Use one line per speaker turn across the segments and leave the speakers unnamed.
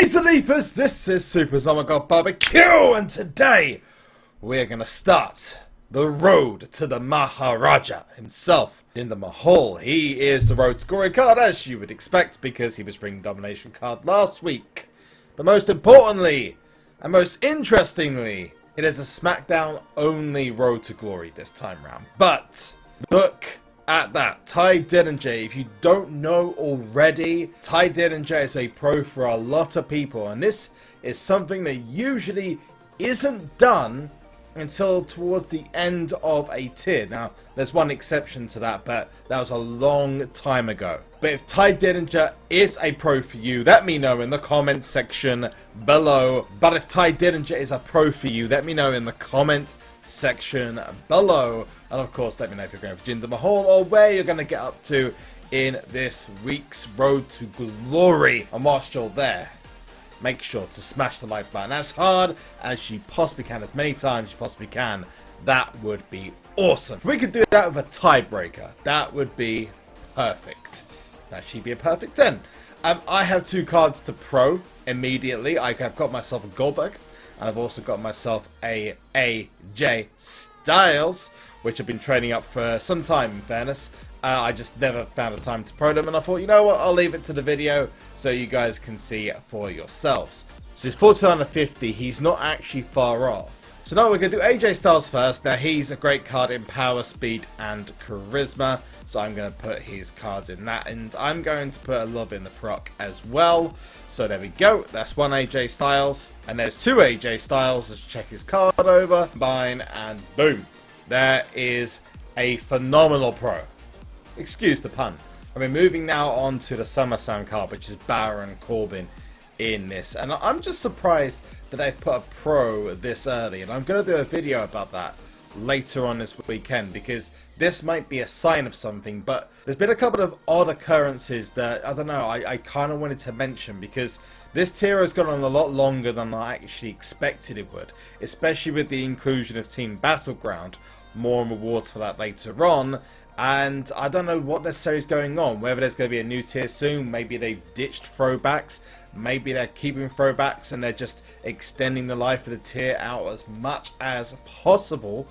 Hey Zaleafers, this is SuperZombGBBQ, and today we're going to start the road to the Maharaja himself in the Mahal. He is the road scoring card, as you would expect, because he was Ring Domination card last week. But most importantly, and most interestingly, it is a SmackDown only road to glory this time round. But look at that, Ty Dillinger. If you don't know already, Ty Dillinger is a pro for a lot of people, and this is something that usually isn't done until towards the end of a tier. Now, there's one exception to that, but that was a long time ago. But if Ty Dillinger is a pro for you, let me know in the comments section below. But if Ty Dillinger is a pro for you, let me know in the comment section below. And of course, let me know if you're going for Jinder Mahal or where you're going to get up to in this week's road to glory. And whilst you're there, make sure to smash the like button as hard as you possibly can, as many times as you possibly can. That would be awesome. If we could do that with a tiebreaker, that would be perfect. That should be a perfect 10. I have two cards to pro immediately. I have got myself a Goldberg, and I've also got myself a AJ Styles, which I've been training up for some time, in fairness. I just never found a time to pro them, and I thought, you know what, I'll leave it to the video so you guys can see it for yourselves. So he's 4950, he's not actually far off. So now we're going to do AJ Styles first. Now he's a great card in power, speed, and charisma. So I'm going to put his cards in that, and I'm going to put a little bit in the proc as well. So there we go. That's one AJ Styles, and there's two AJ Styles. Let's check his card over, combine, and boom. There is a phenomenal pro. Excuse the pun. I mean, moving now on to the SummerSlam card, which is Baron Corbin in this. And I'm just surprised that they've put a pro this early. And I'm going to do a video about that later on this weekend, because this might be a sign of something. But there's been a couple of odd occurrences that, I don't know, I kind of wanted to mention, because this tier has gone on a lot longer than I actually expected it would, especially with the inclusion of Team Battleground. More rewards for that later on. And I don't know what necessarily is going on, whether there's going to be a new tier soon, maybe they've ditched throwbacks, maybe they're keeping throwbacks and they're just extending the life of the tier out as much as possible.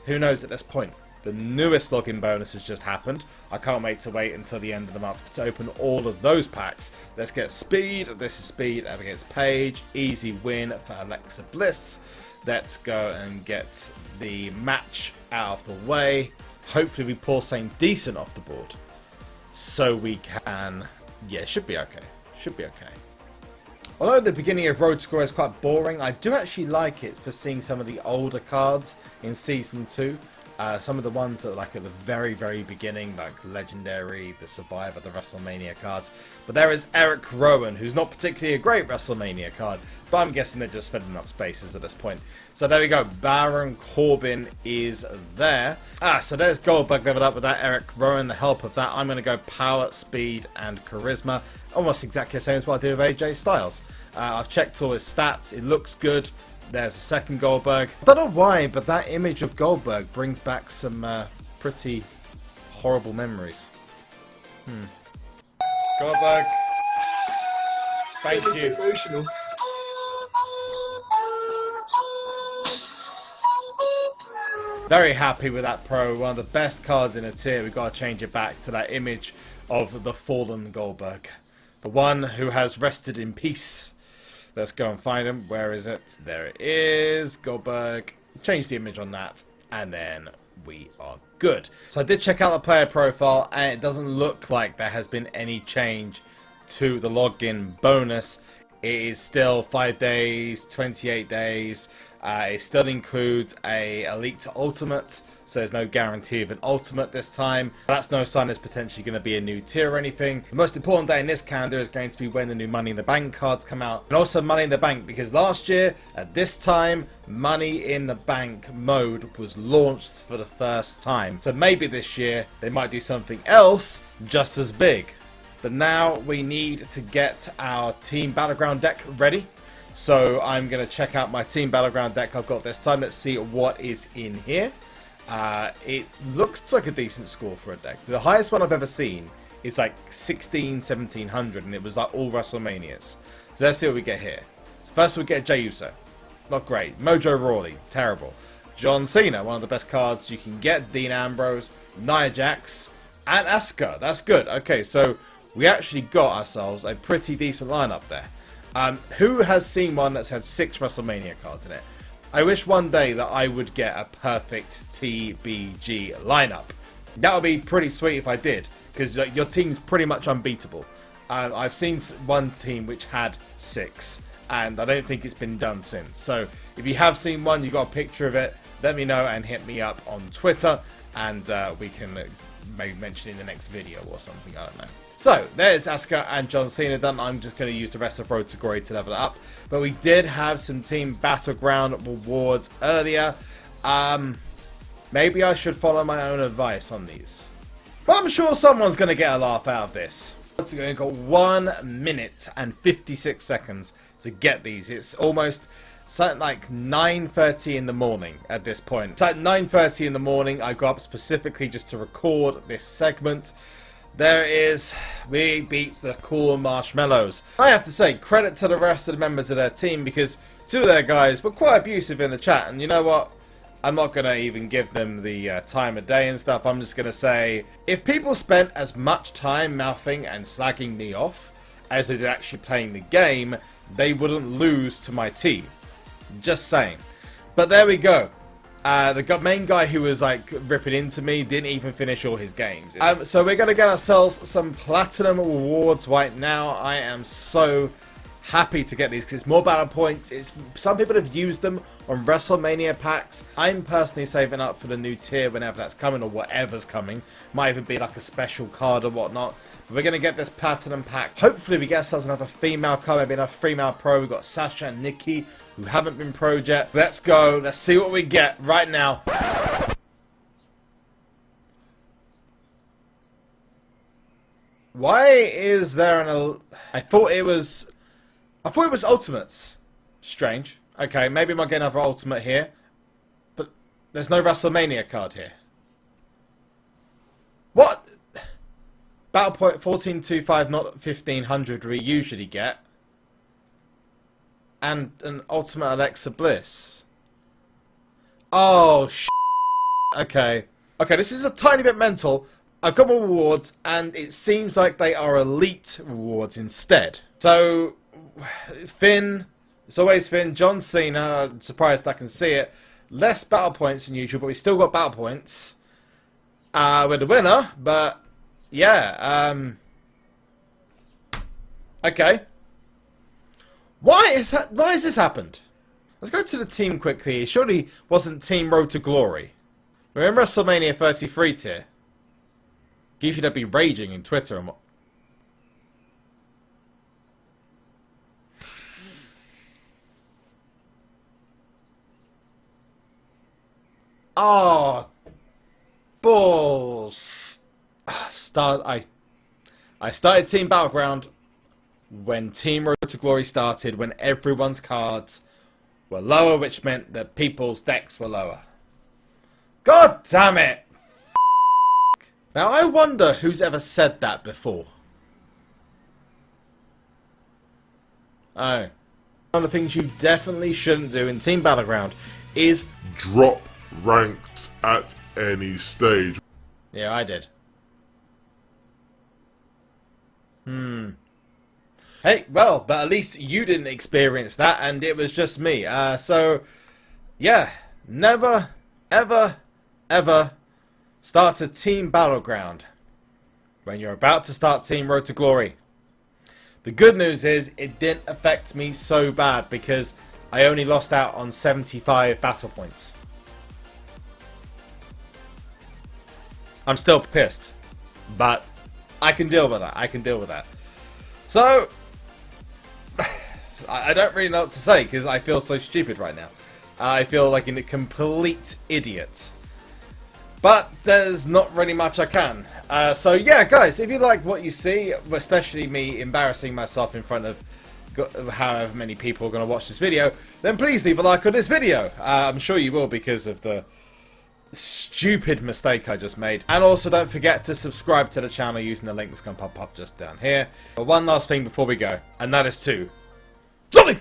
Who knows at this point. The newest login bonus has just happened. I can't wait to wait until the end of the month to open all of those packs. Let's get speed. This is speed up against Paige. Easy win for Alexa Bliss. Let's go and get the match out of the way. Hopefully we pull something decent off the board, so we can, yeah, it should be okay. Should be okay. Although the beginning of Road Score is quite boring, I do actually like it for seeing some of the older cards in Season 2. Some of the ones that are like at the very, very beginning, like Legendary, the Survivor, the WrestleMania cards. But there is Eric Rowan, who's not particularly a great WrestleMania card, but I'm guessing they're just filling up spaces at this point. So there we go, Baron Corbin is there. So there's Goldberg leveled up with that, Eric Rowan, the help of that. I'm going to go power, speed, and charisma. Almost exactly the same as what I did with AJ Styles. I've checked all his stats, it looks good. There's a second Goldberg. I don't know why, but that image of Goldberg brings back some pretty horrible memories. Goldberg. Thank you.
Emotional.
Very happy with that pro. One of the best cards in a tier. We've got to change it back to that image of the fallen Goldberg. The one who has rested in peace. Let's go and find him. Where is it? There it is. Goldberg. Change the image on that. And then we are good. So I did check out the player profile, and it doesn't look like there has been any change to the login bonus. It is still 5 days, 28 days. It still includes a Elite to Ultimate, so there's no guarantee of an Ultimate this time. That's no sign there's potentially going to be a new tier or anything. The most important day in this calendar is going to be when the new Money in the Bank cards come out. And also Money in the Bank, because last year, at this time, Money in the Bank mode was launched for the first time. So maybe this year, they might do something else just as big. But now we need to get our Team Battleground deck ready. So I'm going to check out my Team Battleground deck I've got this time. Let's see what is in here. It looks like a decent score for a deck. The highest one I've ever seen is like 1700, and it was like all WrestleManias. So let's see what we get here. First we get Jey Uso. Not great. Mojo Rawley. Terrible. John Cena. One of the best cards you can get. Dean Ambrose. Nia Jax. And Asuka. That's good. Okay, so we actually got ourselves a pretty decent lineup there. Who has seen one that's had 6 WrestleMania cards in it? I wish one day that I would get a perfect TBG lineup. That would be pretty sweet if I did, because your team's pretty much unbeatable. I've seen one team which had 6, and I don't think it's been done since. So if you have seen one, you got a picture of it, let me know and hit me up on Twitter, and we can maybe mention in the next video or something, I don't know. So, there's Asuka and John Cena done. I'm just going to use the rest of Road to Glory to level it up. But we did have some Team Battleground rewards earlier. Maybe I should follow my own advice on these. But I'm sure someone's going to get a laugh out of this. So we've got 1 minute and 56 seconds to get these. It's almost something like 9:30 in the morning at this point. It's like 9:30 in the morning. I got up specifically just to record this segment. There is, we beat the Cool Marshmallows. I have to say, credit to the rest of the members of their team, because 2 of their guys were quite abusive in the chat, and you know what? I'm not going to even give them the time of day and stuff. I'm just going to say, if people spent as much time mouthing and slagging me off as they did actually playing the game, they wouldn't lose to my team. Just saying. But there we go. The main guy who was like ripping into me didn't even finish all his games. So we're going to get ourselves some platinum rewards right now. I am so happy to get these because it's more battle points. Some people have used them on WrestleMania packs. I'm personally saving up for the new tier whenever that's coming or whatever's coming. Might even be like a special card or whatnot. But we're going to get this platinum pack. Hopefully we get ourselves another female card, maybe another female pro. We've got Sasha and Nikki, who haven't been pro yet. Let's go. Let's see what we get right now. Why is there an... I thought it was Ultimates. Strange. Okay, maybe I might get another Ultimate here. But there's no WrestleMania card here. What? Battle point 1425, not 1500 we usually get. And an Ultimate Alexa Bliss. Oh, okay. Okay, this is a tiny bit mental. I've got my rewards, and it seems like they are elite rewards instead. So, Finn, it's always Finn, John Cena, I'm surprised I can see it. Less battle points than usual, but we still got battle points. We're the winner, but yeah, okay. Why has this happened? Let's go to the team quickly. It surely wasn't Team Road to Glory. We're in WrestleMania 33 tier. Usually they'd be raging in Twitter and what. Oh, balls! I started Team Battleground when Team Road to Glory started, when everyone's cards were lower, which meant that people's decks were lower. God damn it! Now I wonder who's ever said that before. Oh. One of the things you definitely shouldn't do in Team Battleground is
drop ranks at any stage.
Yeah, I did. Hey, well, but at least you didn't experience that, and it was just me. So, yeah, never, ever, ever start a Team Battleground when you're about to start Team Road to Glory. The good news is it didn't affect me so bad because I only lost out on 75 battle points. I'm still pissed, but I can deal with that. I can deal with that. So, I don't really know what to say because I feel so stupid right now. I feel like a complete idiot. But there's not really much I can. So yeah, guys, if you like what you see, especially me embarrassing myself in front of however many people are going to watch this video, then please leave a like on this video. I'm sure you will because of the stupid mistake I just made. And also don't forget to subscribe to the channel using the link that's going to pop up just down here. But one last thing before we go, and that is to Johnny!